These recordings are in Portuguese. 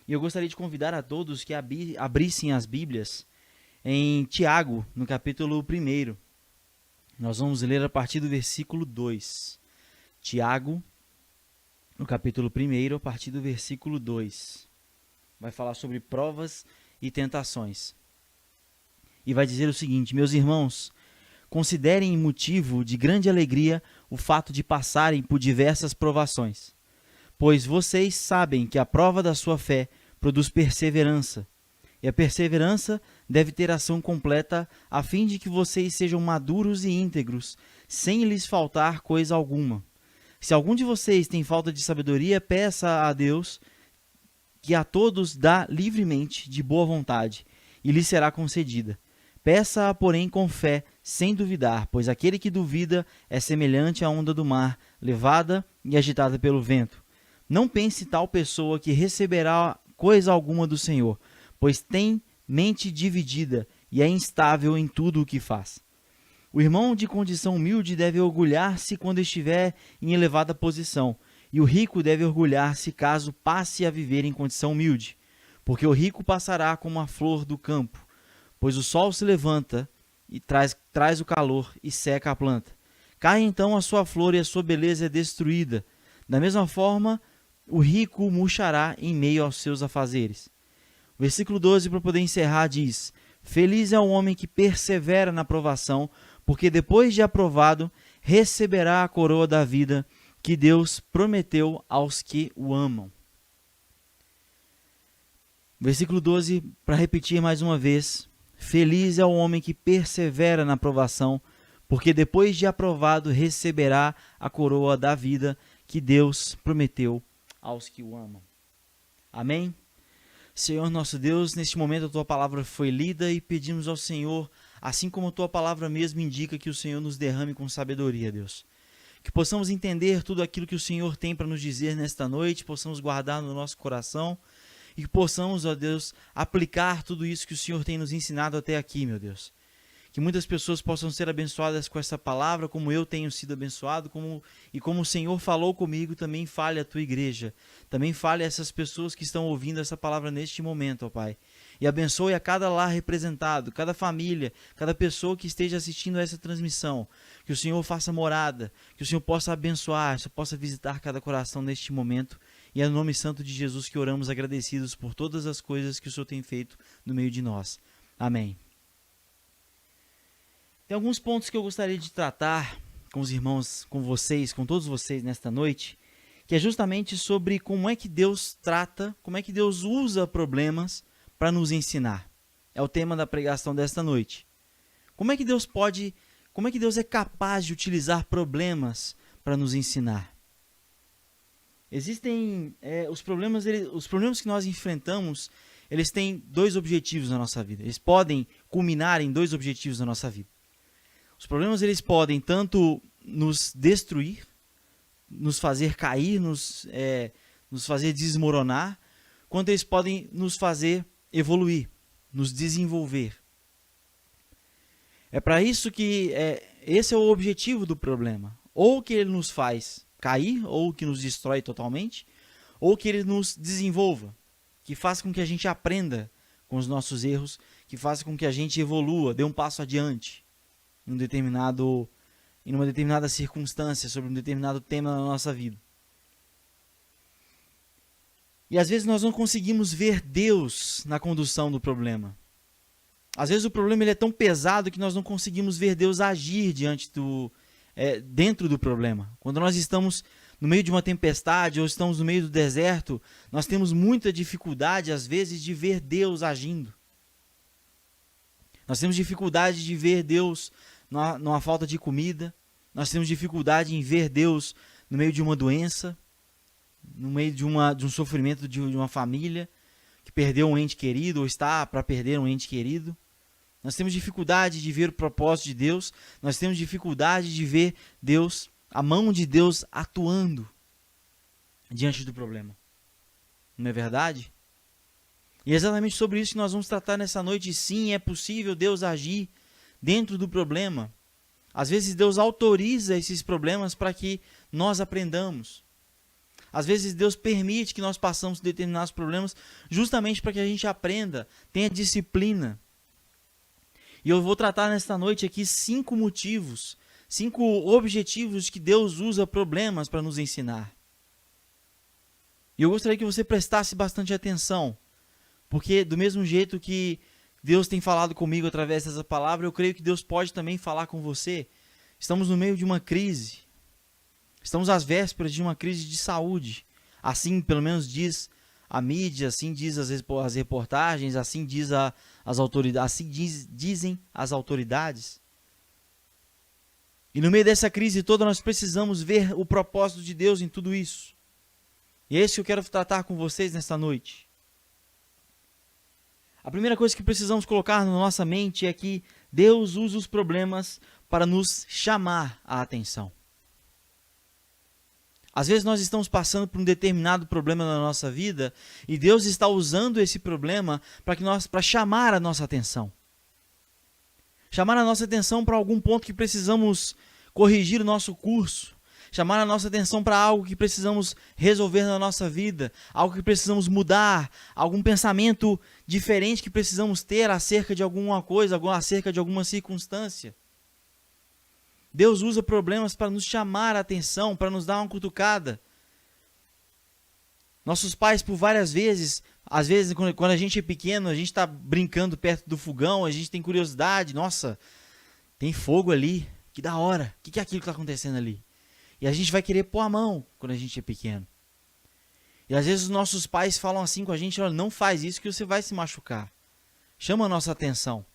E eu gostaria de convidar a todos que abrissem as Bíblias em Tiago, no capítulo 1. Nós vamos ler a partir do versículo 2. Tiago, no capítulo 1, a partir do versículo 2. Vai falar sobre provas e tentações. E vai dizer o seguinte: meus irmãos, considerem motivo de grande alegria o fato de passarem por diversas provações, pois vocês sabem que a prova da sua fé produz perseverança, e a perseverança deve ter ação completa, a fim de que vocês sejam maduros e íntegros, sem lhes faltar coisa alguma. Se algum de vocês tem falta de sabedoria, peça a Deus, que a todos dá livremente, de boa vontade, e lhe será concedida. Peça-a, porém, com fé, sem duvidar, pois aquele que duvida é semelhante à onda do mar, levada e agitada pelo vento. Não pense tal pessoa que receberá coisa alguma do Senhor, pois tem mente dividida e é instável em tudo o que faz. O irmão de condição humilde deve orgulhar-se quando estiver em elevada posição, e o rico deve orgulhar-se caso passe a viver em condição humilde, porque o rico passará como a flor do campo, pois o sol se levanta e traz o calor e seca a planta. Cai então a sua flor e a sua beleza é destruída. Da mesma forma, o rico murchará em meio aos seus afazeres. O versículo 12, para poder encerrar, diz: Feliz é o homem que persevera na provação, porque depois de aprovado, receberá a coroa da vida que Deus prometeu aos que o amam. Versículo 12, para repetir mais uma vez: Feliz é o homem que persevera na provação, porque depois de aprovado receberá a coroa da vida que Deus prometeu aos que o amam. Amém? Senhor nosso Deus, neste momento a Tua palavra foi lida e pedimos ao Senhor, assim como a Tua palavra mesmo indica, que o Senhor nos derrame com sabedoria, Deus. Que possamos entender tudo aquilo que o Senhor tem para nos dizer nesta noite, possamos guardar no nosso coração, e que possamos, ó Deus, aplicar tudo isso que o Senhor tem nos ensinado até aqui, meu Deus. Que muitas pessoas possam ser abençoadas com essa palavra, como eu tenho sido abençoado, como o Senhor falou comigo, também fale a tua igreja. Também fale a essas pessoas que estão ouvindo essa palavra neste momento, ó Pai. E abençoe a cada lar representado, cada família, cada pessoa que esteja assistindo a essa transmissão. Que o Senhor faça morada, que o Senhor possa abençoar, que possa visitar cada coração neste momento. E é no nome santo de Jesus que oramos, agradecidos por todas as coisas que o Senhor tem feito no meio de nós. Amém. Tem alguns pontos que eu gostaria de tratar com os irmãos, com vocês, com todos vocês nesta noite, que é justamente sobre como é que Deus trata, como é que Deus usa problemas para nos ensinar. É o tema da pregação desta noite. Como é que Deus é capaz de utilizar problemas para nos ensinar? Existem os problemas que nós enfrentamos, eles têm dois objetivos na nossa vida. Eles podem culminar em dois objetivos na nossa vida. Os problemas eles podem tanto nos destruir, nos fazer cair, nos fazer desmoronar, quanto eles podem nos fazer evoluir, nos desenvolver. É para isso que esse é o objetivo do problema. Ou que ele nos faz cair, ou que nos destrói totalmente, ou que ele nos desenvolva, que faça com que a gente aprenda com os nossos erros, que faça com que a gente evolua, dê um passo adiante em uma determinada circunstância, sobre um determinado tema na nossa vida. E às vezes nós não conseguimos ver Deus na condução do problema. Às vezes o problema ele é tão pesado que nós não conseguimos ver Deus agir dentro do problema. Quando nós estamos no meio de uma tempestade ou estamos no meio do deserto, nós temos muita dificuldade, às vezes, de ver Deus agindo. Nós temos dificuldade de ver Deus numa falta de comida. Nós temos dificuldade em ver Deus no meio de uma doença, no meio de um sofrimento de uma família que perdeu um ente querido ou está para perder um ente querido. Nós temos dificuldade de ver o propósito de Deus. Nós temos dificuldade de ver Deus, a mão de Deus atuando diante do problema. Não é verdade? E é exatamente sobre isso que nós vamos tratar nessa noite. Sim, é possível Deus agir dentro do problema. Às vezes Deus autoriza esses problemas para que nós aprendamos. Às vezes Deus permite que nós passemos determinados problemas justamente para que a gente aprenda, tenha disciplina. E eu vou tratar nesta noite aqui 5 motivos, 5 objetivos que Deus usa problemas para nos ensinar. E eu gostaria que você prestasse bastante atenção, porque do mesmo jeito que Deus tem falado comigo através dessa palavra, eu creio que Deus pode também falar com você. Estamos no meio de uma crise. Estamos às vésperas de uma crise de saúde. Assim, pelo menos diz a mídia, assim diz as reportagens, assim diz as autoridades, assim dizem as autoridades. E no meio dessa crise toda nós precisamos ver o propósito de Deus em tudo isso. E é isso que eu quero tratar com vocês nesta noite. A primeira coisa que precisamos colocar na nossa mente é que Deus usa os problemas para nos chamar a atenção. Às vezes nós estamos passando por um determinado problema na nossa vida e Deus está usando esse problema para chamar a nossa atenção. Chamar a nossa atenção para algum ponto que precisamos corrigir o nosso curso. Chamar a nossa atenção para algo que precisamos resolver na nossa vida, algo que precisamos mudar, algum pensamento diferente que precisamos ter acerca de alguma coisa, acerca de alguma circunstância. Deus usa problemas para nos chamar a atenção, para nos dar uma cutucada. Nossos pais, por várias vezes, às vezes quando a gente é pequeno, a gente está brincando perto do fogão, a gente tem curiosidade, nossa, tem fogo ali, que da hora, o que é aquilo que está acontecendo ali? E a gente vai querer pôr a mão quando a gente é pequeno. E às vezes os nossos pais falam assim com a gente, olha, não faz isso que você vai se machucar. Chama a nossa atenção.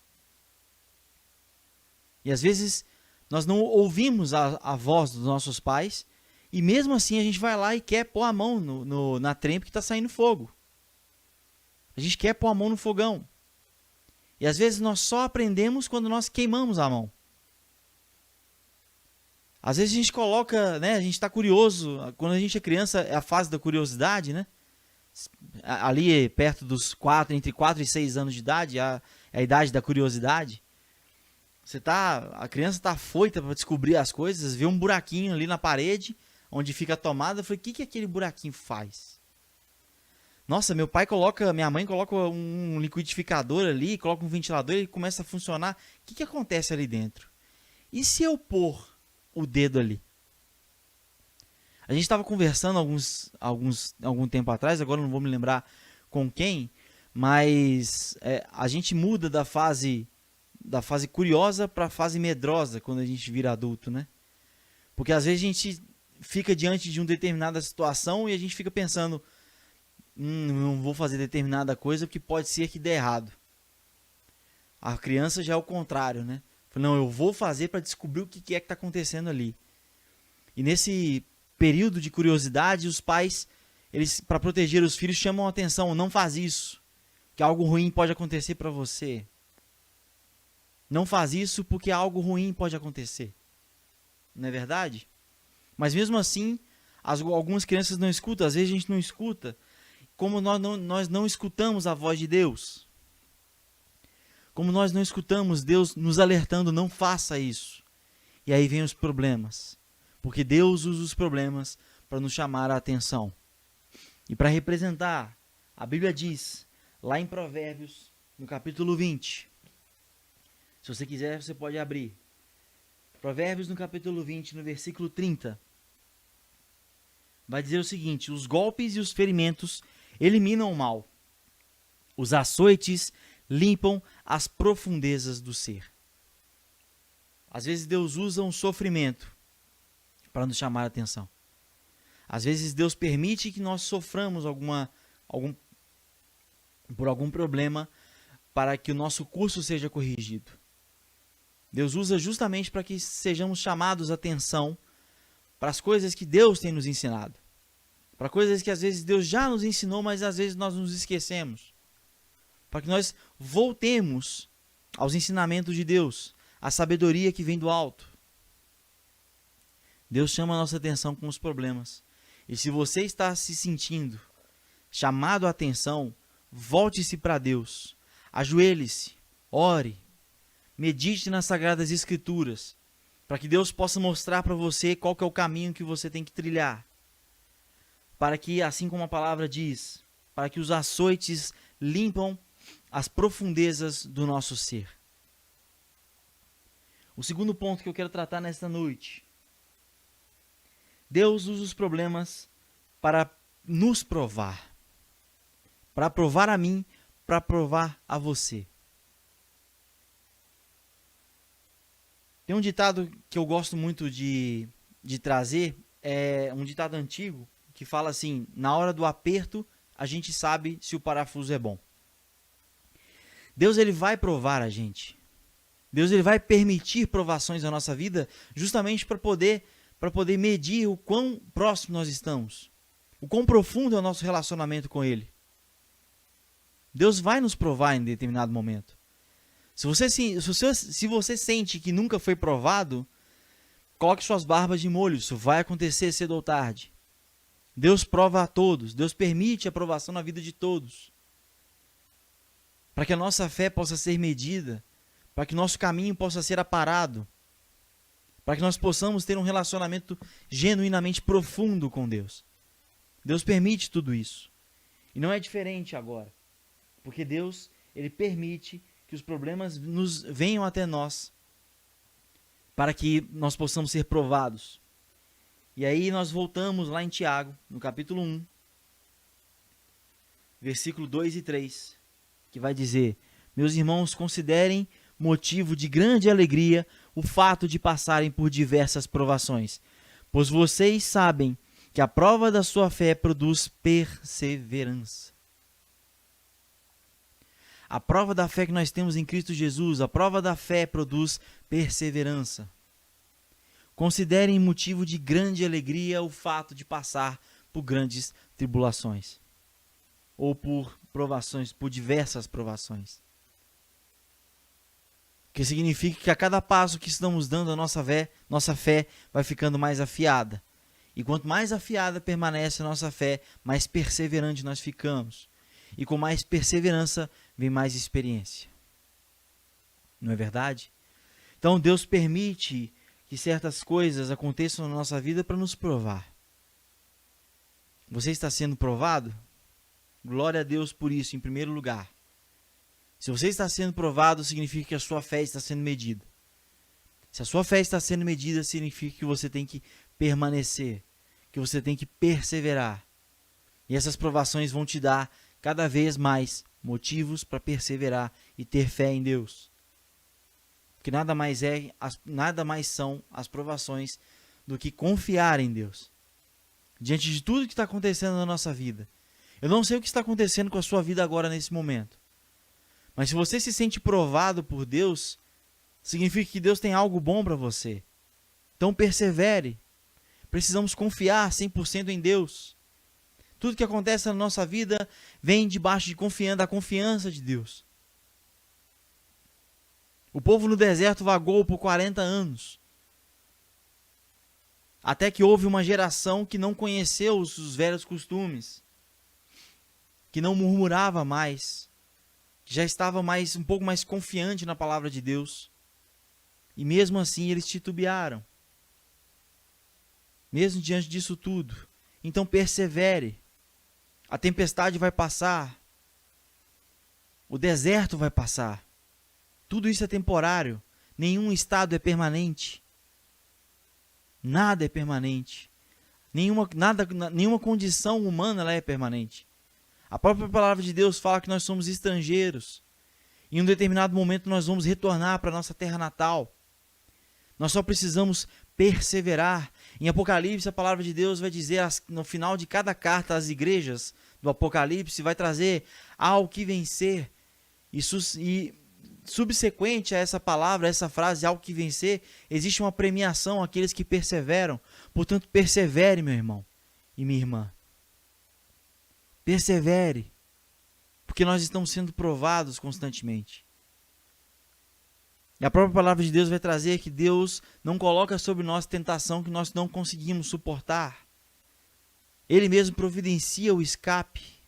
E às vezes nós não ouvimos a voz dos nossos pais e mesmo assim a gente vai lá e quer pôr a mão na trempe que está saindo fogo. A gente quer pôr a mão no fogão. E às vezes nós só aprendemos quando nós queimamos a mão. Às vezes a gente coloca, né, a gente está curioso, quando a gente é criança é a fase da curiosidade, né? Ali perto dos entre 4 e 6 anos de idade, é a idade da curiosidade. A criança está afoita para descobrir as coisas, vê um buraquinho ali na parede, onde fica a tomada, eu falei, o que aquele buraquinho faz? Nossa, minha mãe coloca um liquidificador ali, coloca um ventilador e começa a funcionar. O que acontece ali dentro? E se eu pôr o dedo ali? A gente estava conversando algum tempo atrás, agora não vou me lembrar com quem, mas a gente muda da fase curiosa para a fase medrosa quando a gente vira adulto, né? Porque às vezes a gente fica diante de uma determinada situação e a gente fica pensando, não vou fazer determinada coisa porque pode ser que dê errado. A criança já é o contrário, né? Não, eu vou fazer para descobrir o que é que está acontecendo ali. E nesse período de curiosidade, os pais, eles, para proteger os filhos, chamam a atenção, não faz isso, que algo ruim pode acontecer para você. Não faz isso porque algo ruim pode acontecer. Não é verdade? Mas mesmo assim, algumas crianças não escutam, às vezes a gente não escuta, como nós não escutamos a voz de Deus. Como nós não escutamos Deus nos alertando, não faça isso. E aí vem os problemas. Porque Deus usa os problemas para nos chamar a atenção. E para representar, a Bíblia diz, lá em Provérbios, no capítulo 20. Se você quiser, você pode abrir. Provérbios, no capítulo 20, no versículo 30. Vai dizer o seguinte, os golpes e os ferimentos eliminam o mal. Os açoites limpam as profundezas do ser. Às vezes Deus usa um sofrimento para nos chamar a atenção. Às vezes Deus permite que nós soframos por algum problema para que o nosso curso seja corrigido. Deus usa justamente para que sejamos chamados a atenção para as coisas que Deus tem nos ensinado. Para coisas que às vezes Deus já nos ensinou, mas às vezes nós nos esquecemos. Para que nós voltemos aos ensinamentos de Deus, à sabedoria que vem do alto. Deus chama a nossa atenção com os problemas. E se você está se sentindo chamado a atenção, volte-se para Deus. Ajoelhe-se, ore, medite nas Sagradas Escrituras, para que Deus possa mostrar para você qual que é o caminho que você tem que trilhar. para que, assim como a palavra diz, para que os açoites limpam as profundezas do nosso ser. O segundo ponto que eu quero tratar nesta noite. Deus usa os problemas para nos provar. Para provar a mim, para provar a você. Tem um ditado que eu gosto muito de trazer, é um ditado antigo, que fala assim: na hora do aperto, a gente sabe se o parafuso é bom. Deus, ele vai provar a gente. Deus, ele vai permitir provações na nossa vida justamente para poder medir o quão próximo nós estamos, o quão profundo é o nosso relacionamento com Ele. Deus vai nos provar em determinado momento. Se você sente que nunca foi provado, coloque suas barbas de molho, isso vai acontecer cedo ou tarde. Deus prova a todos, Deus permite a provação na vida de todos, para que a nossa fé possa ser medida, para que nosso caminho possa ser aparado, para que nós possamos ter um relacionamento genuinamente profundo com Deus. Deus permite tudo isso. E não é diferente agora, porque Deus, ele permite que os problemas venham até nós, para que nós possamos ser provados. E aí nós voltamos lá em Tiago, no capítulo 1, versículo 2 e 3, que vai dizer: meus irmãos, considerem motivo de grande alegria o fato de passarem por diversas provações, pois vocês sabem que a prova da sua fé produz perseverança. A prova da fé que nós temos em Cristo Jesus, a prova da fé produz perseverança. Considerem motivo de grande alegria o fato de passar por grandes tribulações, ou por provações, por diversas provações. Que significa que a cada passo que estamos dando, a nossa fé vai ficando mais afiada. E quanto mais afiada permanece a nossa fé, mais perseverante nós ficamos. E com mais perseverança vem mais experiência. Não é verdade? Então Deus permite que certas coisas aconteçam na nossa vida para nos provar. Você está sendo provado? Glória a Deus por isso, em primeiro lugar. Se você está sendo provado, significa que a sua fé está sendo medida. Se a sua fé está sendo medida, significa que você tem que permanecer, que você tem que perseverar. E essas provações vão te dar cada vez mais motivos para perseverar e ter fé em Deus. Porque nada mais são as provações do que confiar em Deus. Diante de tudo que está acontecendo na nossa vida. Eu não sei o que está acontecendo com a sua vida agora nesse momento. Mas se você se sente provado por Deus, significa que Deus tem algo bom para você. Então persevere. Precisamos confiar 100% em Deus. Tudo que acontece na nossa vida vem debaixo da confiança de Deus. O povo no deserto vagou por 40 anos. Até que houve uma geração que não conheceu os velhos costumes. Que não murmurava mais. Que já estava um pouco mais confiante na palavra de Deus. E mesmo assim eles titubearam. Mesmo diante disso tudo. Então persevere. A tempestade vai passar. O deserto vai passar. Tudo isso é temporário. Nenhum estado é permanente. Nada é permanente. Nenhuma condição humana ela é permanente. A própria palavra de Deus fala que nós somos estrangeiros. Em um determinado momento nós vamos retornar para a nossa terra natal. Nós só precisamos perseverar. Em Apocalipse, a palavra de Deus vai dizer, no final de cada carta às igrejas do Apocalipse, vai trazer ao que vencer. E subsequente a essa palavra, a essa frase, ao que vencer, existe uma premiação àqueles que perseveram. Portanto, persevere, meu irmão e minha irmã. Persevere, porque nós estamos sendo provados constantemente. E a própria palavra de Deus vai trazer que Deus não coloca sobre nós tentação que nós não conseguimos suportar. Ele mesmo providencia o escape.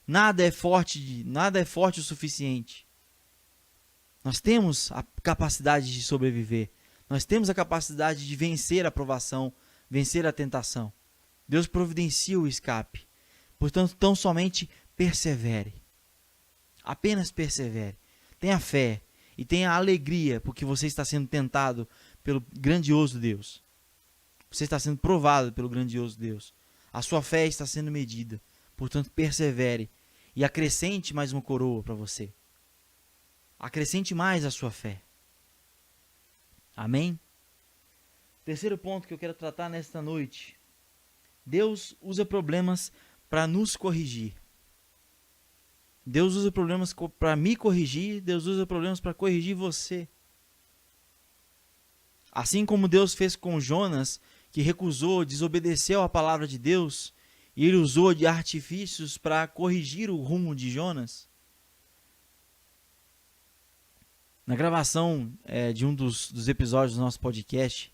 Nada é forte o suficiente. Nós temos a capacidade de sobreviver. Nós temos a capacidade de vencer a provação, vencer a tentação. Deus providencia o escape. Portanto, tão somente persevere. Apenas persevere. Tenha fé e tenha alegria, porque você está sendo tentado pelo grandioso Deus. Você está sendo provado pelo grandioso Deus. A sua fé está sendo medida. Portanto, persevere e acrescente mais uma coroa para você. Acrescente mais a sua fé. Amém? Terceiro ponto que eu quero tratar nesta noite. Deus usa problemas para nos corrigir. Deus usa problemas para me corrigir. Deus usa problemas para corrigir você. Assim como Deus fez com Jonas, que recusou, desobedeceu a palavra de Deus, e ele usou de artifícios para corrigir o rumo de Jonas. Na gravação de um dos episódios do nosso podcast,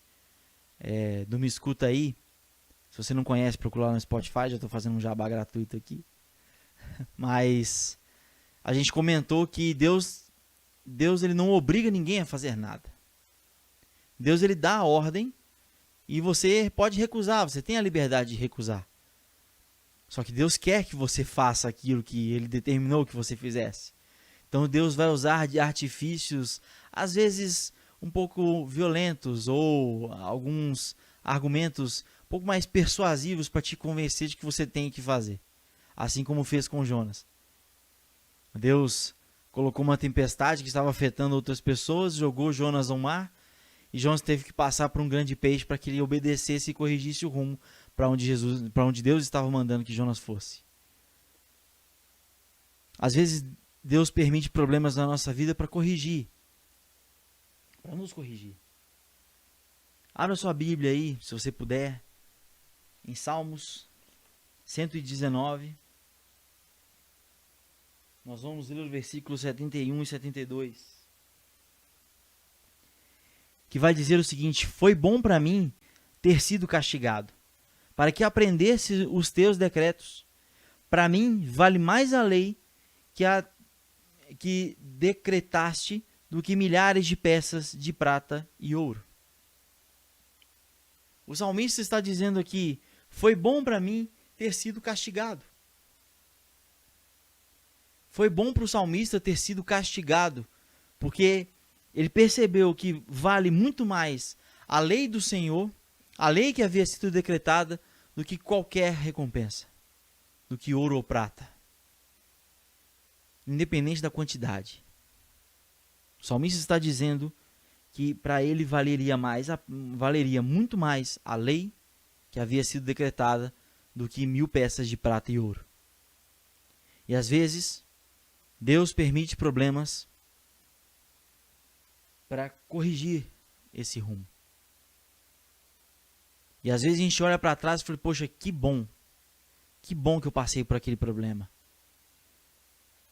do Me Escuta Aí, se você não conhece, procura lá no Spotify, já estou fazendo um jabá gratuito aqui. Mas a gente comentou que Deus ele não obriga ninguém a fazer nada. Deus ele dá a ordem e você pode recusar, você tem a liberdade de recusar. Só que Deus quer que você faça aquilo que ele determinou que você fizesse. Então Deus vai usar de artifícios, às vezes um pouco violentos, ou alguns argumentos um pouco mais persuasivos para te convencer de que você tem que fazer. Assim como fez com Jonas. Deus colocou uma tempestade que estava afetando outras pessoas, jogou Jonas ao mar, e Jonas teve que passar por um grande peixe para que ele obedecesse e corrigisse o rumo para onde Deus estava mandando que Jonas fosse. Às vezes Deus permite problemas na nossa vida para corrigir. Para nos corrigir. Abra sua Bíblia aí, se você puder, em Salmos 119. Nós vamos ler o versículo 71 e 72. Que vai dizer o seguinte: foi bom para mim ter sido castigado, para que aprendesse os teus decretos. Para mim vale mais a lei que decretaste do que milhares de peças de prata e ouro. O salmista está dizendo aqui: foi bom para mim ter sido castigado. Foi bom para o salmista ter sido castigado, porque ele percebeu que vale muito mais a lei do Senhor, a lei que havia sido decretada, do que qualquer recompensa, do que ouro ou prata, independente da quantidade. O salmista está dizendo que para ele valeria muito mais a lei que havia sido decretada do que 1000 peças de prata e ouro. E às vezes, Deus permite problemas para corrigir esse rumo. E às vezes a gente olha para trás e fala: poxa, que bom que eu passei por aquele problema.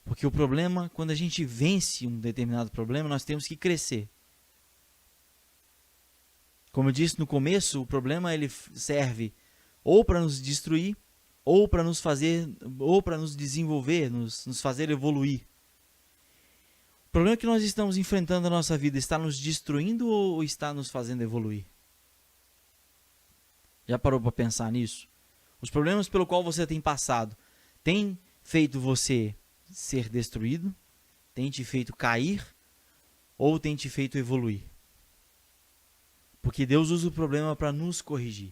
Porque o problema, quando a gente vence um determinado problema, nós temos que crescer. Como eu disse no começo, o problema ele serve ou para nos destruir, ou para nos fazer, ou para nos desenvolver, nos fazer evoluir. O problema que nós estamos enfrentando na nossa vida está nos destruindo ou está nos fazendo evoluir? Já parou para pensar nisso? Os problemas pelo qual você tem passado têm feito você ser destruído? Tem te feito cair? Ou tem te feito evoluir? Porque Deus usa o problema para nos corrigir.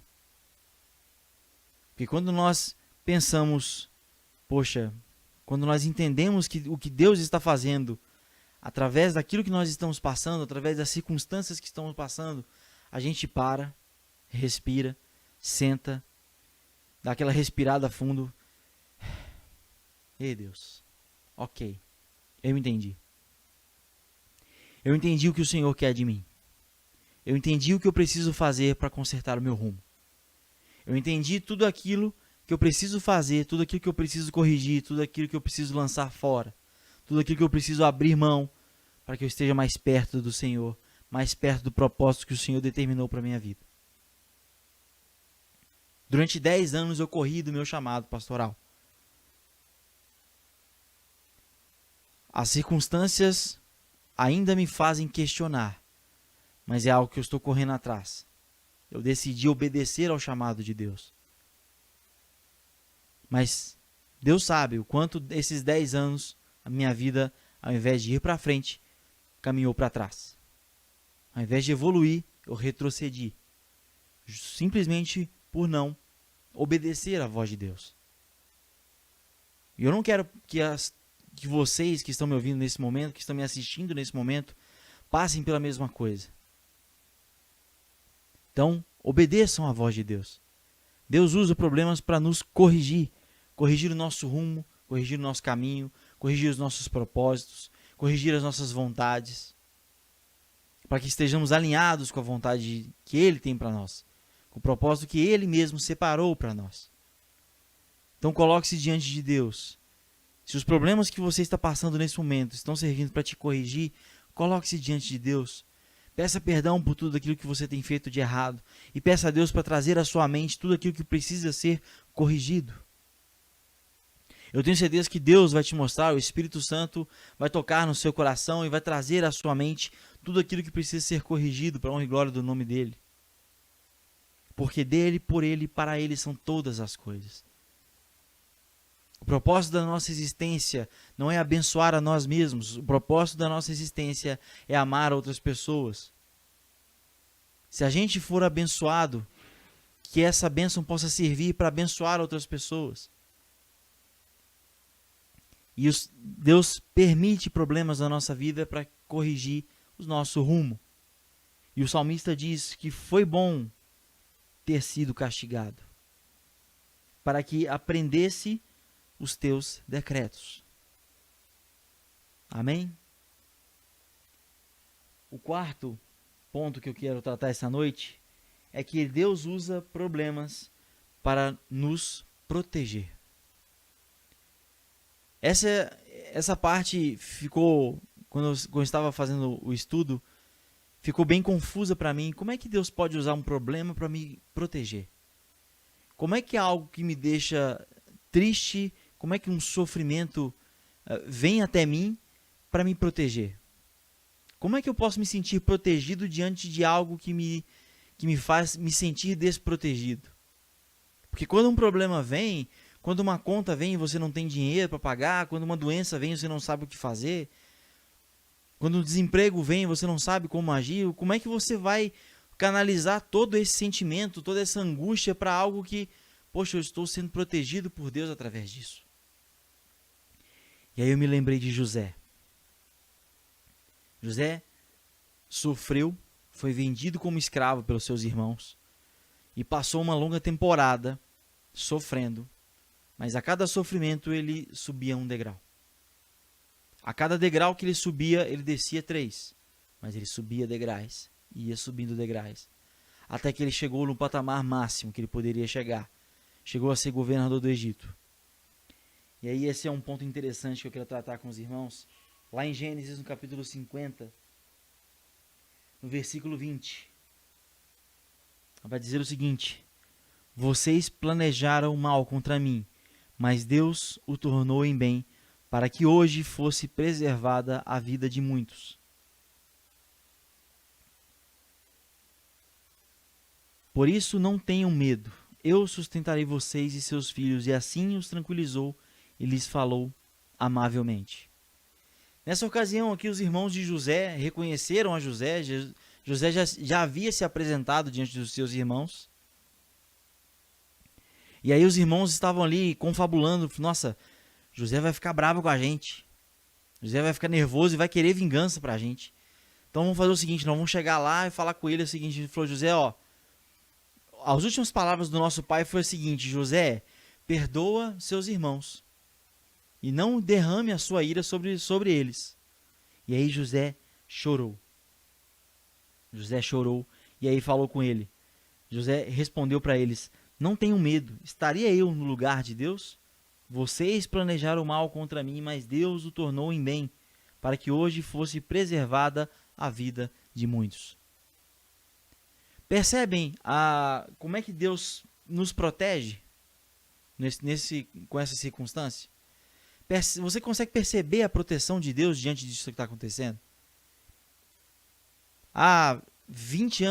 Porque quando nós pensamos, poxa, quando nós entendemos que o que Deus está fazendo através daquilo que nós estamos passando, através das circunstâncias que estamos passando, a gente para, respira, senta, dá aquela respirada fundo. Ei, Deus, ok, eu entendi. Eu entendi o que o Senhor quer de mim. Eu entendi o que eu preciso fazer para consertar o meu rumo. Eu entendi tudo aquilo que eu preciso fazer, tudo aquilo que eu preciso corrigir, tudo aquilo que eu preciso lançar fora, tudo aquilo que eu preciso abrir mão para que eu esteja mais perto do Senhor, mais perto do propósito que o Senhor determinou para a minha vida. Durante 10 anos eu corri do meu chamado pastoral. As circunstâncias ainda me fazem questionar, mas é algo que eu estou correndo atrás. Eu decidi obedecer ao chamado de Deus. Mas Deus sabe o quanto esses 10 anos, a minha vida, ao invés de ir para frente, caminhou para trás. Ao invés de evoluir, eu retrocedi. Simplesmente por não obedecer à voz de Deus. E eu não quero que vocês que estão me ouvindo nesse momento, que estão me assistindo nesse momento, passem pela mesma coisa. Então, obedeçam à voz de Deus. Deus usa problemas para nos corrigir. Corrigir o nosso rumo, corrigir o nosso caminho, corrigir os nossos propósitos, corrigir as nossas vontades. Para que estejamos alinhados com a vontade que Ele tem para nós. Com o propósito que Ele mesmo separou para nós. Então coloque-se diante de Deus. Se os problemas que você está passando nesse momento estão servindo para te corrigir, coloque-se diante de Deus. Peça perdão por tudo aquilo que você tem feito de errado. E peça a Deus para trazer à sua mente tudo aquilo que precisa ser corrigido. Eu tenho certeza que Deus vai te mostrar, o Espírito Santo vai tocar no seu coração e vai trazer à sua mente tudo aquilo que precisa ser corrigido para a honra e glória do nome dEle. Porque dEle, por Ele e para Ele são todas as coisas. O propósito da nossa existência não é abençoar a nós mesmos. O propósito da nossa existência é amar outras pessoas. Se a gente for abençoado, que essa bênção possa servir para abençoar outras pessoas. E Deus permite problemas na nossa vida para corrigir o nosso rumo. E o salmista diz que foi bom ter sido castigado, para que aprendesse os teus decretos. Amém? O quarto ponto que eu quero tratar essa noite é que Deus usa problemas para nos proteger. Essa parte ficou, quando eu estava fazendo o estudo, ficou bem confusa para mim. Como é que Deus pode usar um problema para me proteger? Como é que é algo que me deixa triste, como é que um sofrimento vem até mim para me proteger? Como é que eu posso me sentir protegido diante de algo que me faz me sentir desprotegido? Porque quando um problema vem, quando uma conta vem e você não tem dinheiro para pagar, quando uma doença vem e você não sabe o que fazer, quando o desemprego vem e você não sabe como agir, como é que você vai canalizar todo esse sentimento, toda essa angústia para algo que, poxa, eu estou sendo protegido por Deus através disso? E aí eu me lembrei de José. José sofreu, foi vendido como escravo pelos seus irmãos e passou uma longa temporada sofrendo, mas a cada sofrimento ele subia um degrau. A cada degrau que ele subia, ele descia 3, mas ele subia degraus, ia subindo degraus, até que ele chegou no patamar máximo que ele poderia chegar. Chegou a ser governador do Egito. E aí esse é um ponto interessante que eu quero tratar com os irmãos. Lá em Gênesis, no capítulo 50, no versículo 20, vai dizer o seguinte: vocês planejaram mal contra mim, mas Deus o tornou em bem, para que hoje fosse preservada a vida de muitos. Por isso não tenham medo, eu sustentarei vocês e seus filhos. E assim os tranquilizou e lhes falou amavelmente. Nessa ocasião aqui, os irmãos de José reconheceram a José. José já havia se apresentado diante dos seus irmãos. E aí os irmãos estavam ali confabulando. Nossa, José vai ficar bravo com a gente. José vai ficar nervoso e vai querer vingança pra gente. Então vamos fazer o seguinte, nós vamos chegar lá e falar com ele o seguinte. Ele falou: José, ó, as últimas palavras do nosso pai foi o seguinte: José, perdoa seus irmãos e não derrame a sua ira sobre eles. E aí José chorou. José chorou e aí falou com ele. José respondeu para eles: não tenham medo, estaria eu no lugar de Deus? Vocês planejaram mal contra mim, mas Deus o tornou em bem, para que hoje fosse preservada a vida de muitos. Percebem como é que Deus nos protege com essa circunstância? Você consegue perceber a proteção de Deus diante disso que está acontecendo? Há 20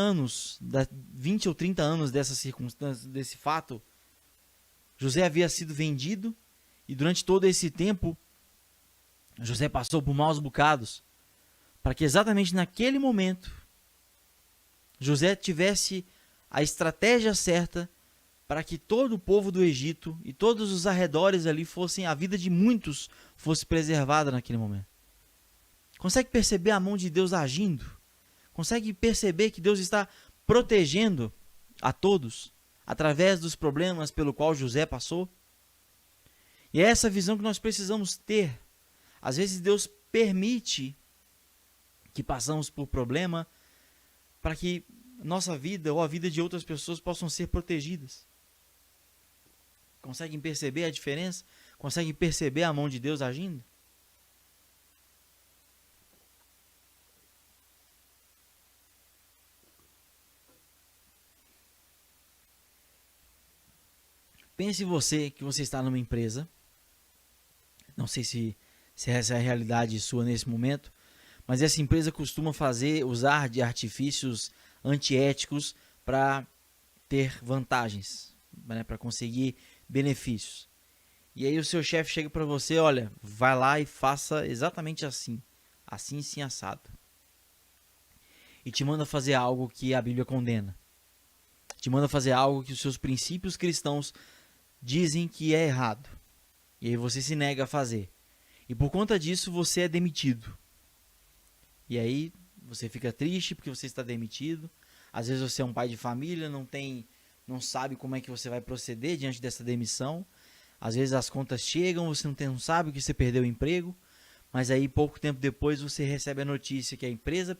ou 30 anos dessa circunstância, desse fato, José havia sido vendido e durante todo esse tempo, José passou por maus bocados, para que exatamente naquele momento, José tivesse a estratégia certa para que todo o povo do Egito e todos os arredores ali fossem, a vida de muitos fosse preservada naquele momento. Consegue perceber a mão de Deus agindo? Consegue perceber que Deus está protegendo a todos através dos problemas pelo qual José passou? E é essa visão que nós precisamos ter. Às vezes Deus permite que passamos por problema para que nossa vida ou a vida de outras pessoas possam ser protegidas. Conseguem perceber a diferença? Conseguem perceber a mão de Deus agindo? Pense você que você está numa empresa. Não sei se essa é a realidade sua nesse momento, mas essa empresa costuma usar de artifícios antiéticos para ter vantagens, né, para conseguir benefícios. E aí o seu chefe chega para você, olha, vai lá e faça exatamente assim sim assado. E te manda fazer algo que a Bíblia condena. Te manda fazer algo que os seus princípios cristãos dizem que é errado. E aí você se nega a fazer. E por conta disso você é demitido. E aí você fica triste porque você está demitido. Às vezes você é um pai de família, não sabe como é que você vai proceder diante dessa demissão. Às vezes as contas chegam, você não sabe que você perdeu o emprego. Mas aí pouco tempo depois você recebe a notícia que a empresa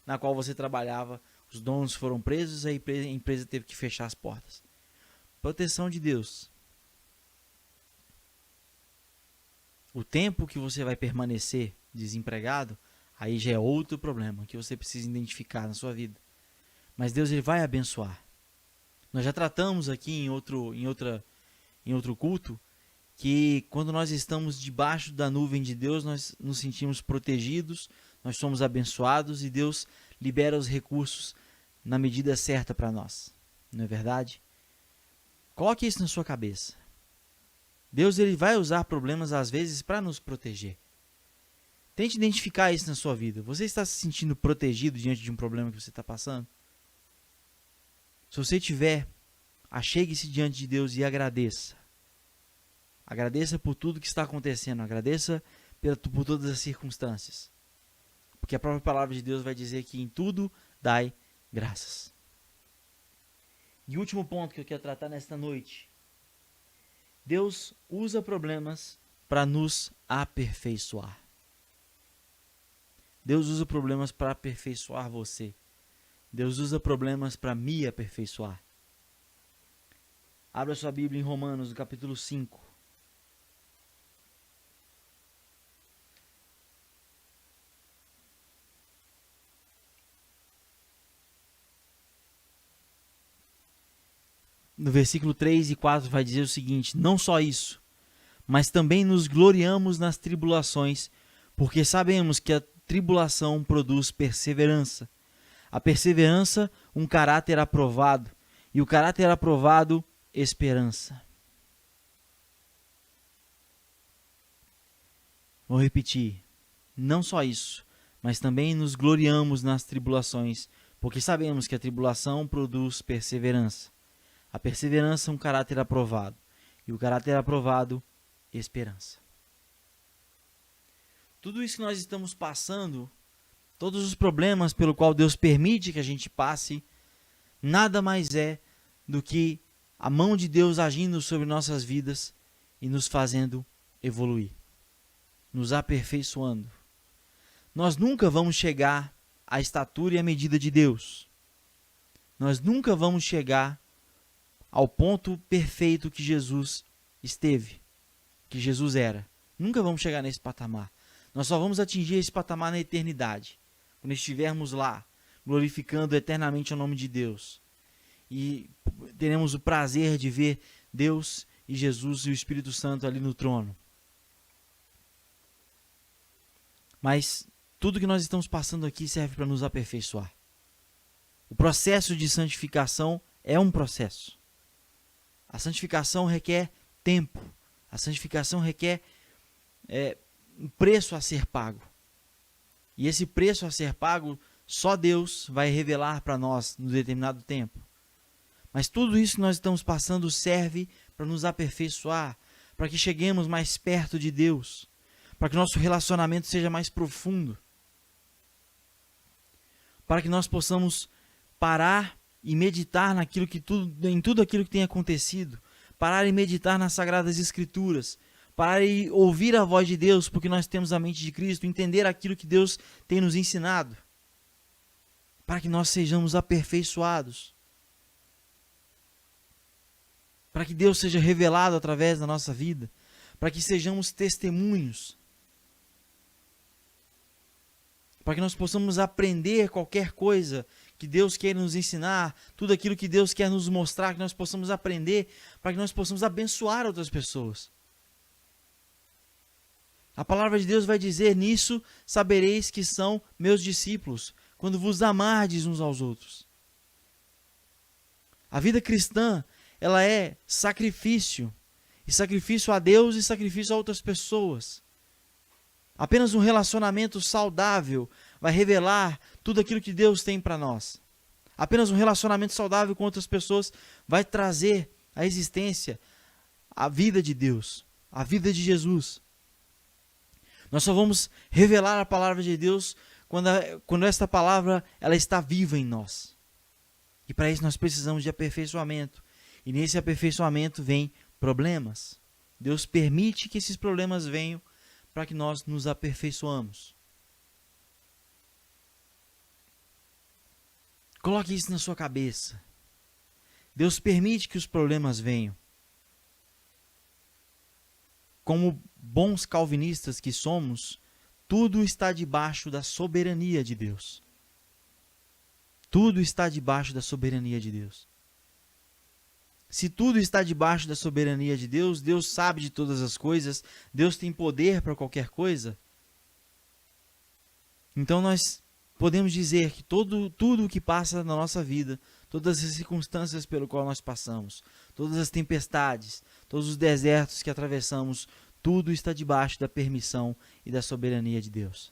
na qual você trabalhava, os donos foram presos e a empresa teve que fechar as portas. Proteção de Deus. O tempo que você vai permanecer desempregado, aí já é outro problema que você precisa identificar na sua vida. Mas Deus, ele vai abençoar. Nós já tratamos aqui em outro culto que quando nós estamos debaixo da nuvem de Deus, nós nos sentimos protegidos, nós somos abençoados e Deus libera os recursos na medida certa para nós. Não é verdade? Coloque isso na sua cabeça. Deus, ele vai usar problemas às vezes para nos proteger. Tente identificar isso na sua vida. Você está se sentindo protegido diante de um problema que você está passando? Se você tiver, achegue-se diante de Deus e agradeça. Agradeça por tudo que está acontecendo. Agradeça por todas as circunstâncias. Porque a própria palavra de Deus vai dizer que em tudo dai graças. E o último ponto que eu quero tratar nesta noite. Deus usa problemas para nos aperfeiçoar. Deus usa problemas para aperfeiçoar você. Deus usa problemas para me aperfeiçoar. Abra sua Bíblia em Romanos, no capítulo 5. No versículo 3 e 4 vai dizer o seguinte: não só isso, mas também nos gloriamos nas tribulações, porque sabemos que a tribulação produz perseverança. A perseverança, um caráter aprovado, e o caráter aprovado, esperança. Vou repetir. Não só isso, mas também nos gloriamos nas tribulações, porque sabemos que a tribulação produz perseverança. A perseverança é um caráter aprovado, e o caráter aprovado, esperança. Tudo isso que nós estamos passando, todos os problemas pelo qual Deus permite que a gente passe, nada mais é do que a mão de Deus agindo sobre nossas vidas e nos fazendo evoluir, nos aperfeiçoando. Nós nunca vamos chegar à estatura e à medida de Deus. Nós nunca vamos chegar ao ponto perfeito que Jesus esteve, que Jesus era. Nunca vamos chegar nesse patamar. Nós só vamos atingir esse patamar na eternidade, quando estivermos lá, glorificando eternamente o nome de Deus. E teremos o prazer de ver Deus e Jesus e o Espírito Santo ali no trono. Mas tudo que nós estamos passando aqui serve para nos aperfeiçoar. O processo de santificação é um processo. A santificação requer tempo. A santificação requer um preço a ser pago. E esse preço a ser pago, só Deus vai revelar para nós no determinado tempo. Mas tudo isso que nós estamos passando serve para nos aperfeiçoar, para que cheguemos mais perto de Deus, para que nosso relacionamento seja mais profundo, para que nós possamos parar e meditar em tudo aquilo que tem acontecido, parar e meditar nas Sagradas Escrituras, parar e ouvir a voz de Deus, porque nós temos a mente de Cristo, entender aquilo que Deus tem nos ensinado, para que nós sejamos aperfeiçoados, para que Deus seja revelado através da nossa vida, para que sejamos testemunhos, para que nós possamos aprender qualquer coisa que Deus quer nos ensinar, tudo aquilo que Deus quer nos mostrar, que nós possamos aprender, para que nós possamos abençoar outras pessoas. A palavra de Deus vai dizer: nisso sabereis que são meus discípulos, quando vos amardes uns aos outros. A vida cristã, ela é sacrifício, e sacrifício a Deus e sacrifício a outras pessoas. Apenas um relacionamento saudável vai revelar tudo aquilo que Deus tem para nós. Apenas um relacionamento saudável com outras pessoas vai trazer à existência a vida de Deus, a vida de Jesus. Nós só vamos revelar a palavra de Deus quando esta palavra ela está viva em nós. E para isso nós precisamos de aperfeiçoamento. E nesse aperfeiçoamento vem problemas. Deus permite que esses problemas venham para que nós nos aperfeiçoamos. Coloque isso na sua cabeça. Deus permite que os problemas venham. Como bons calvinistas que somos, tudo está debaixo da soberania de Deus. Tudo está debaixo da soberania de Deus. Se tudo está debaixo da soberania de Deus, Deus sabe de todas as coisas, Deus tem poder para qualquer coisa. Então nós podemos dizer que tudo o que passa na nossa vida, todas as circunstâncias pelo qual nós passamos, todas as tempestades, todos os desertos que atravessamos, tudo está debaixo da permissão e da soberania de Deus.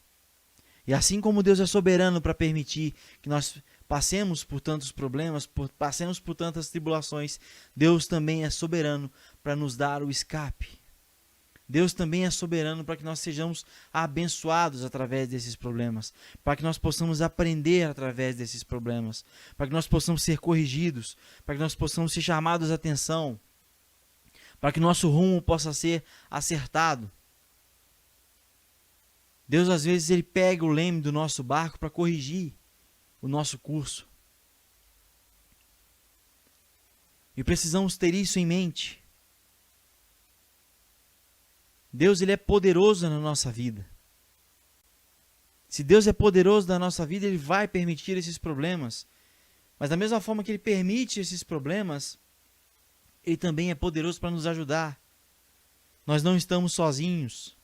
E assim como Deus é soberano para permitir que nós passemos por tantos problemas, passemos por tantas tribulações, Deus também é soberano para nos dar o escape. Deus também é soberano para que nós sejamos abençoados através desses problemas, para que nós possamos aprender através desses problemas, para que nós possamos ser corrigidos, para que nós possamos ser chamados a atenção, para que nosso rumo possa ser acertado. Deus às vezes ele pega o leme do nosso barco para corrigir o nosso curso. E precisamos ter isso em mente. Deus ele é poderoso na nossa vida. Se Deus é poderoso na nossa vida, Ele vai permitir esses problemas. Mas da mesma forma que Ele permite esses problemas, Ele também é poderoso para nos ajudar. Nós não estamos sozinhos.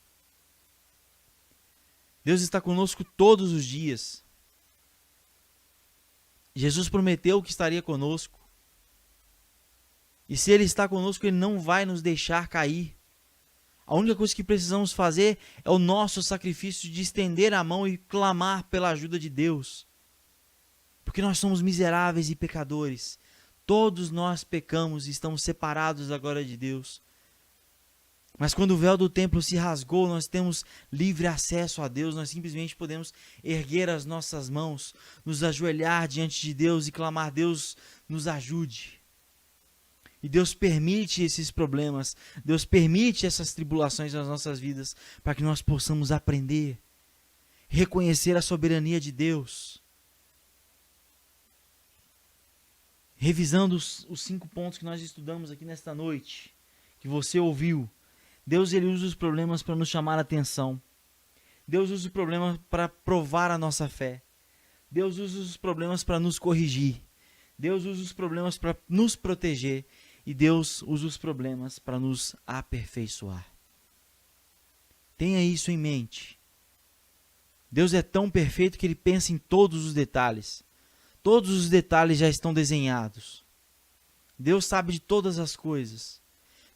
Deus está conosco todos os dias. Jesus prometeu que estaria conosco. E se Ele está conosco, Ele não vai nos deixar cair. A única coisa que precisamos fazer é o nosso sacrifício de estender a mão e clamar pela ajuda de Deus. Porque nós somos miseráveis e pecadores. Todos nós pecamos e estamos separados da glória de Deus. Mas quando o véu do templo se rasgou, nós temos livre acesso a Deus. Nós simplesmente podemos erguer as nossas mãos, nos ajoelhar diante de Deus e clamar: Deus, nos ajude. E Deus permite esses problemas, Deus permite essas tribulações nas nossas vidas, para que nós possamos aprender, reconhecer a soberania de Deus. Revisando os 5 pontos que nós estudamos aqui nesta noite, que você ouviu, Deus ele usa os problemas para nos chamar a atenção. Deus usa os problemas para provar a nossa fé. Deus usa os problemas para nos corrigir. Deus usa os problemas para nos proteger. E Deus usa os problemas para nos aperfeiçoar. Tenha isso em mente. Deus é tão perfeito que Ele pensa em todos os detalhes. Todos os detalhes já estão desenhados. Deus sabe de todas as coisas.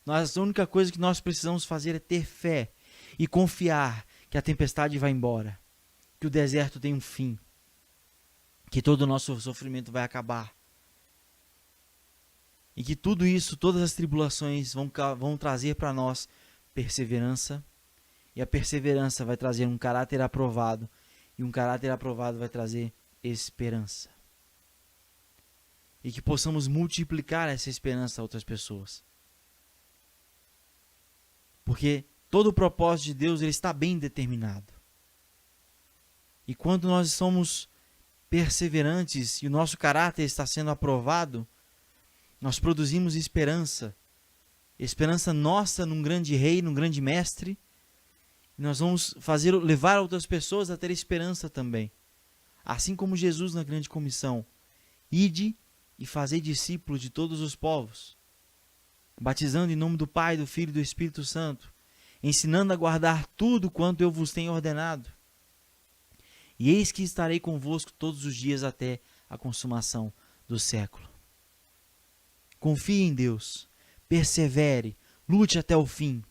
A única coisa que nós precisamos fazer é ter fé e confiar que a tempestade vai embora, que o deserto tem um fim, que todo o nosso sofrimento vai acabar. E que tudo isso, todas as tribulações vão trazer para nós perseverança. E a perseverança vai trazer um caráter aprovado. E um caráter aprovado vai trazer esperança. E que possamos multiplicar essa esperança a outras pessoas. Porque todo o propósito de Deus, ele está bem determinado. E quando nós somos perseverantes e o nosso caráter está sendo aprovado, nós produzimos esperança. Esperança nossa num grande rei, num grande mestre. E nós vamos levar outras pessoas a ter esperança também. Assim como Jesus na grande comissão. Ide e fazei discípulos de todos os povos, batizando em nome do Pai, do Filho e do Espírito Santo, ensinando a guardar tudo quanto eu vos tenho ordenado. E eis que estarei convosco todos os dias até a consumação do século. Confie em Deus, persevere, lute até o fim.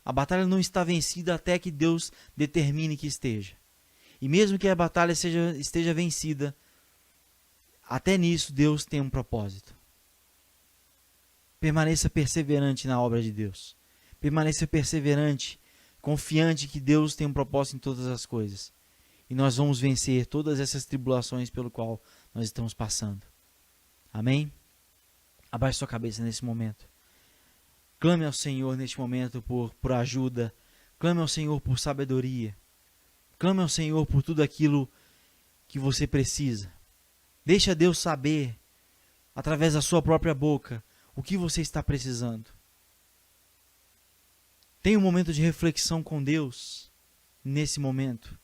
A batalha não está vencida até que Deus determine que esteja. E mesmo que a batalha esteja vencida, até nisso Deus tem um propósito. Permaneça perseverante na obra de Deus. Permaneça perseverante, confiante que Deus tem um propósito em todas as coisas. E nós vamos vencer todas essas tribulações pelo qual nós estamos passando. Amém? Abaixe sua cabeça nesse momento. Clame ao Senhor neste momento por ajuda. Clame ao Senhor por sabedoria. Clame ao Senhor por tudo aquilo que você precisa. Deixa Deus saber, através da sua própria boca, o que você está precisando. Tenha um momento de reflexão com Deus nesse momento.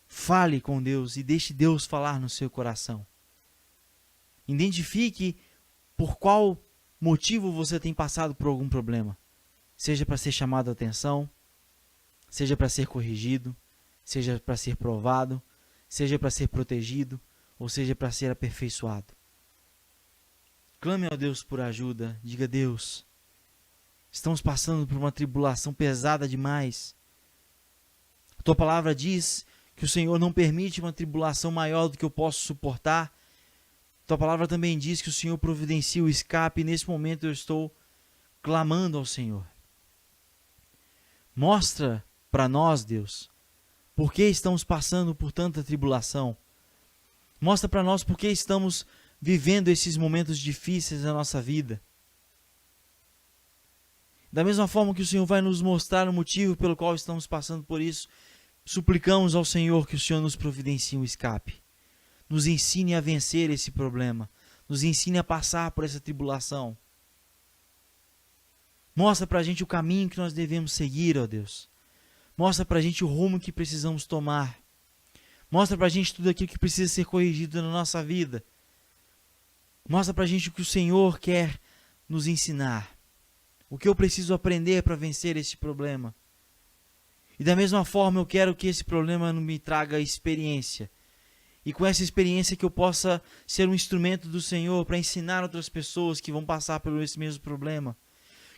Fale com Deus e deixe Deus falar no seu coração. Identifique por qual motivo você tem passado por algum problema. Seja para ser chamado a atenção, seja para ser corrigido, seja para ser provado, seja para ser protegido, ou seja para ser aperfeiçoado. Clame ao Deus por ajuda. Diga: Deus, estamos passando por uma tribulação pesada demais. A tua palavra diz que o Senhor não permite uma tribulação maior do que eu posso suportar. Tua palavra também diz que o Senhor providencia o escape, e nesse momento eu estou clamando ao Senhor. Mostra para nós, Deus, por que estamos passando por tanta tribulação. Mostra para nós por que estamos vivendo esses momentos difíceis na nossa vida. Da mesma forma que o Senhor vai nos mostrar o motivo pelo qual estamos passando por isso, suplicamos ao Senhor que o Senhor nos providencie um escape. Nos ensine a vencer esse problema. Nos ensine a passar por essa tribulação. Mostra para a gente o caminho que nós devemos seguir, ó Deus. Mostra para a gente o rumo que precisamos tomar. Mostra para a gente tudo aquilo que precisa ser corrigido na nossa vida. Mostra para a gente o que o Senhor quer nos ensinar. O que eu preciso aprender para vencer esse problema. E da mesma forma eu quero que esse problema não me traga experiência. E com essa experiência que eu possa ser um instrumento do Senhor para ensinar outras pessoas que vão passar por esse mesmo problema.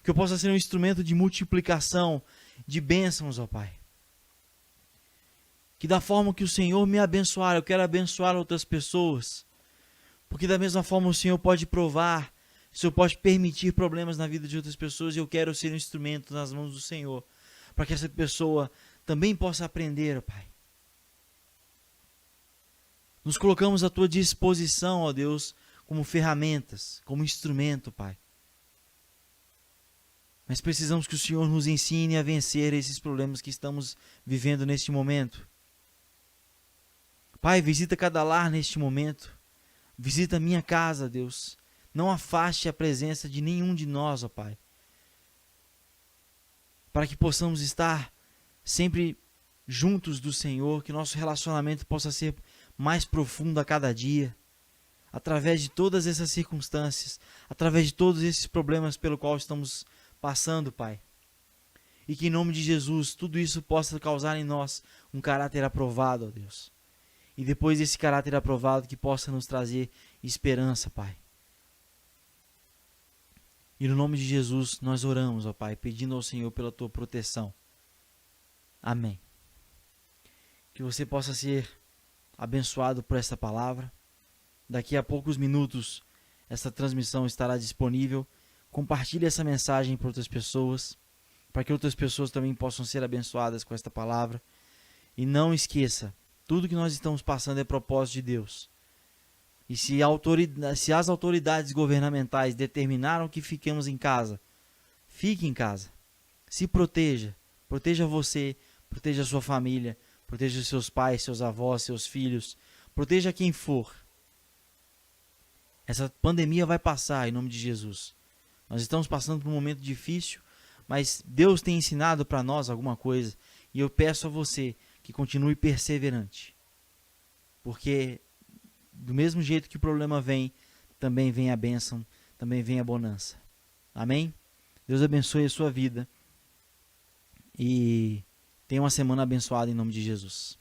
Que eu possa ser um instrumento de multiplicação, de bênçãos, ó Pai. Que da forma que o Senhor me abençoar, eu quero abençoar outras pessoas. Porque da mesma forma o Senhor pode provar, o Senhor pode permitir problemas na vida de outras pessoas, e eu quero ser um instrumento nas mãos do Senhor, para que essa pessoa também possa aprender, ó Pai. Nos colocamos à Tua disposição, ó Deus, como ferramentas, como instrumento, Pai. Mas precisamos que o Senhor nos ensine a vencer esses problemas que estamos vivendo neste momento. Pai, visita cada lar neste momento. Visita a minha casa, Deus. Não afaste a presença de nenhum de nós, ó Pai. Para que possamos estar sempre juntos do Senhor, que nosso relacionamento possa ser mais profundo a cada dia, através de todas essas circunstâncias, através de todos esses problemas pelo qual estamos passando, Pai. E que em nome de Jesus, tudo isso possa causar em nós um caráter aprovado, ó Deus. E depois desse caráter aprovado, que possa nos trazer esperança, Pai. E no nome de Jesus nós oramos, ó Pai, pedindo ao Senhor pela tua proteção. Amém. Que você possa ser abençoado por esta palavra. Daqui a poucos minutos essa transmissão estará disponível. Compartilhe essa mensagem para outras pessoas, para que outras pessoas também possam ser abençoadas com esta palavra. E não esqueça, tudo que nós estamos passando é propósito de Deus. E se as autoridades governamentais determinaram que fiquemos em casa, fique em casa. Se proteja. Proteja você, proteja a sua família, proteja seus pais, seus avós, seus filhos. Proteja quem for. Essa pandemia vai passar em nome de Jesus. Nós estamos passando por um momento difícil, mas Deus tem ensinado para nós alguma coisa. E eu peço a você que continue perseverante. Porque do mesmo jeito que o problema vem, também vem a bênção, também vem a bonança. Amém? Deus abençoe a sua vida e tenha uma semana abençoada em nome de Jesus.